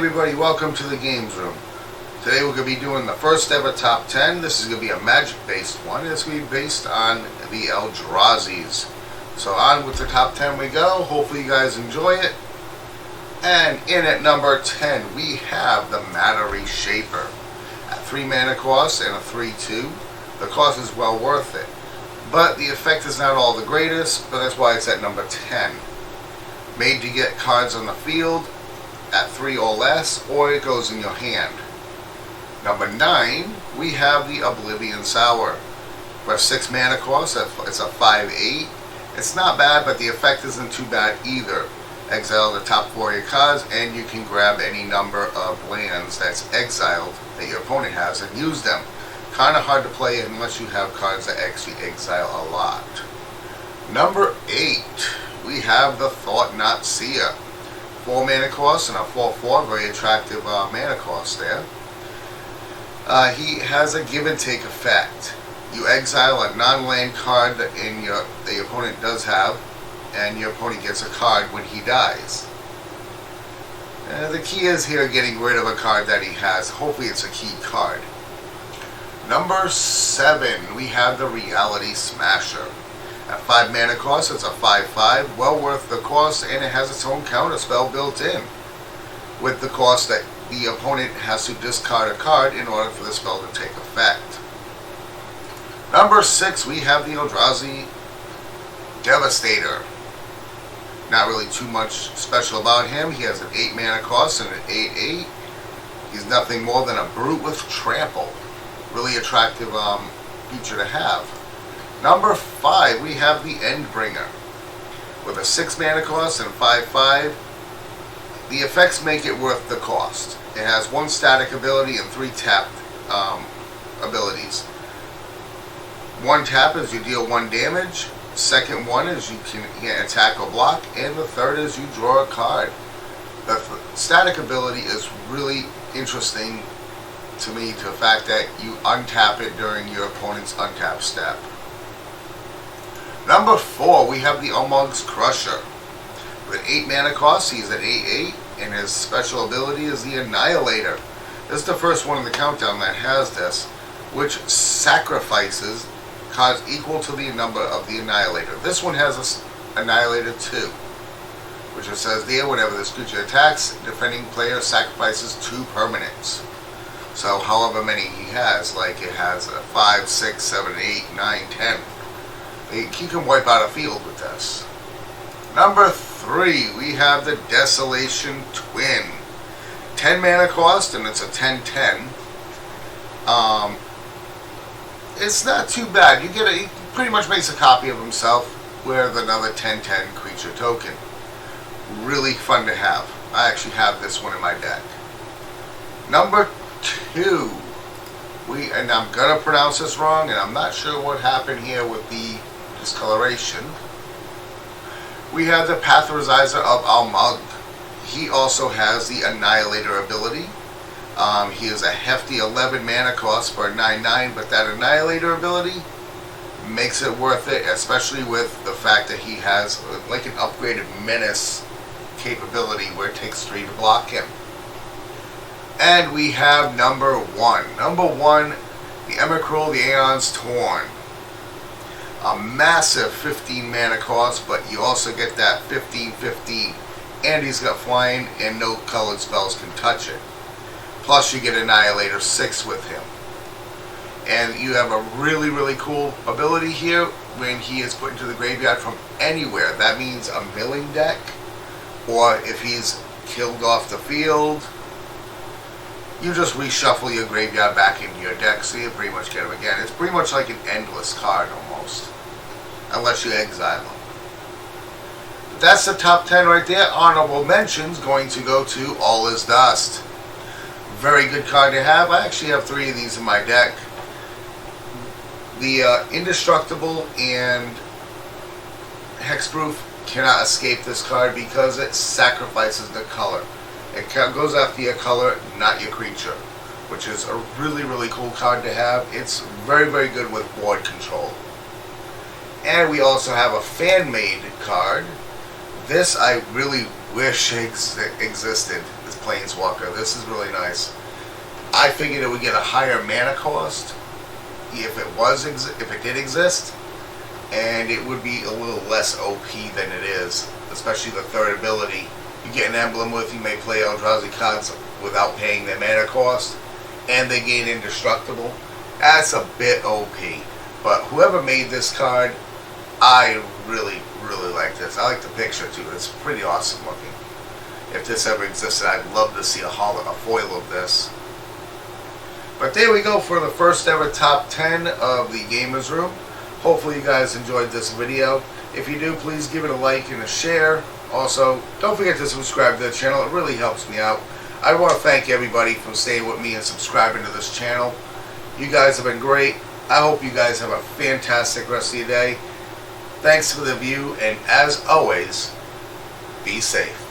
everybody, welcome to the Games Room. Today we're going to be doing the first ever top 10. This is going to be a magic based one. It's going to be based on the Eldrazi's. So on with the top 10 we go. Hopefully you guys enjoy it. And in at number 10 we have the Matter Reshaper. At 3 mana cost and a 3/2. The cost is well worth it. But the effect is not all the greatest, but that's why it's at number 10. Made to get cards on the field at 3 or less, or it goes in your hand. Number 9, we have the Oblivion Sour. For 6 mana cost, it's a 5/8. It's not bad, but the effect isn't too bad either. Exile the top 4 of your cards, and you can grab any number of lands that's exiled that your opponent has and use them. Kind of hard to play unless you have cards that actually exile a lot. Number 8, we have the Thought-Knot Seer. 4 mana cost and a 4/4, very attractive mana cost there. He has a give and take effect. You exile a non-land card that the opponent does have, and your opponent gets a card when he dies. The key is here getting rid of a card that he has. Hopefully it's a key card. Number 7, we have the Reality Smasher. At 5 mana cost, it's a 5/5, well worth the cost, and it has its own counter spell built in, with the cost that the opponent has to discard a card in order for the spell to take effect. Number 6, we have the Eldrazi Devastator. Not really too much special about him. He has an 8 mana cost and an 8/8. He's nothing more than a brute with trample. Really attractive feature to have. Number 5, we have the Endbringer. With a 6 mana cost and 5/5, the effects make it worth the cost. It has 1 static ability and 3 tapped abilities. 1 tap is you deal 1 damage. Second one is you can attack or block. And the third is you draw a card. The static ability is really interesting to me, to the fact that you untap it during your opponent's untap step. Number 4, we have the Ulamos Crusher. With 8 mana cost, he's at 8/8, and his special ability is the Annihilator. This is the first one in the countdown that has this, which sacrifices cards equal to the number of the Annihilator. This one has an Annihilator 2, which it says there, whenever this creature attacks, defending player sacrifices 2 permanents. So however many he has, like it has a 5, 6, 7, 8, 9, 10. He can wipe out a field with this. Number 3, we have the Desolation Twin. 10 mana cost, and it's a 10/10. It's not too bad. He pretty much makes a copy of himself with another 10/10 creature token. Really fun to have. I actually have this one in my deck. Number 2, and I'm gonna pronounce this wrong, and I'm not sure what happened here with the discoloration. We have the Pathorizer of Almug. He also has the Annihilator ability. He is a hefty 11 mana cost for a 9/9, but that Annihilator ability makes it worth it, especially with the fact that he has like an upgraded menace capability where it takes 3 to block him. And we have number 1. Number 1, the Emrakul, the Aeon's Torn. A massive 15 mana cost, but you also get that 15/15. And he's got flying, and no colored spells can touch it. Plus you get Annihilator 6 with him. And you have a really, really cool ability here when he is put into the graveyard from anywhere. That means a milling deck, or if he's killed off the field, you just reshuffle your graveyard back into your deck, so you pretty much get him again. It's pretty much like an endless card almost, unless you exile him. That's the top 10 right there. Honorable mentions going to go to All Is Dust. Very good card to have. I actually have 3 of these in my deck. The Indestructible and Hexproof cannot escape this card because it sacrifices the color. It goes after your color, not your creature, which is a really, really cool card to have. It's very, very good with board control. And we also have a fan-made card This I really wish existed, this Planeswalker. This is really nice. I figured it would get a higher mana cost if it did exist, and it would be a little less OP than it is, especially the third ability. You get an emblem with, you may play Eldrazi cards without paying their mana cost, and they gain indestructible. That's a bit OP, but whoever made this card, I really like this. I like the picture too. It's pretty awesome looking. If this ever existed, I'd love to see a foil of this. But there we go for the first ever top 10 of the Gamers Room. Hopefully you guys enjoyed this video. If you do, please give it a like and a share. Also, don't forget to subscribe to the channel. It really helps me out. I want to thank everybody for staying with me and subscribing to this channel. You guys have been great. I hope you guys have a fantastic rest of your day. Thanks for the view, and as always, be safe.